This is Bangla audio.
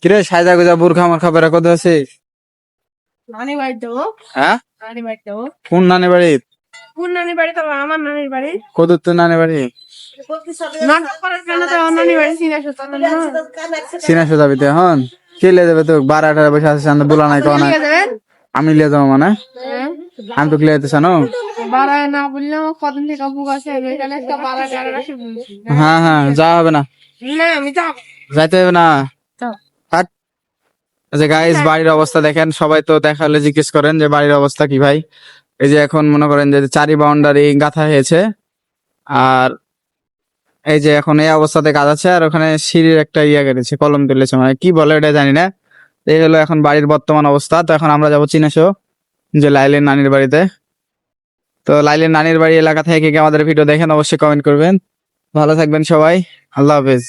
কিরে সাজা গুজা বুরখা মার্খা বেড়া কত আছে? নানি বাড়ি যাবো। হ্যাঁ, নানি বাড়ি যাবো। কোন নানি বাড়ি? কোন নানি বাড়ি? তবে আমার নানির বাড়ি। কত তোর নানি বাড়ি? নাটক করার জন্য তো আমার নানি বাড়ি চিনে আসো তাহলে না। চিনাশো যাবি তো এখন? কে লিয়ে যাবে তো? 12-18 বসে আছে সামনে বলা নাই কও নাই। নিয়ে যাবেন? আমি লিয়ে যাবো মানে? হ্যাঁ। আমি তো লিয়ে যেতে চানো। বাড়ায় না বললাম কদিন থেকে বুক আছে এখানে একটা বাড়ায় টাড়ায় আসে বলছি। হ্যাঁ হ্যাঁ, যাওয়া হবে না, না আমি যাবো। যাইতে হবে না। যাও। হাট। যে গাইস বাড়ির অবস্থা দেখেন, সবাই তো দেখালে জিজ্ঞেস করেন যে বাড়ির অবস্থা কি ভাই। এই যে এখন মনে করেন যে চারি বাউন্ডারি গাঁথা হয়েছে, আর এই যে এখন এই অবস্থাতে কাজ আছে, আর ওখানে সিঁড়ির একটা ইয়া কেটেছে, কলম তুলেছে, মানে কি বলে এটা জানি না। এই হলো এখন বাড়ির বর্তমান অবস্থা। তো এখন আমরা যাবো চিনেশো, যে লাইলের নানির বাড়িতে। তো লাইলের নানির বাড়ি এলাকা থেকে কে কে আমাদের ভিডিও দেখেন অবশ্যই কমেন্ট করবেন। ভালো থাকবেন সবাই, আল্লাহ হাফেজ।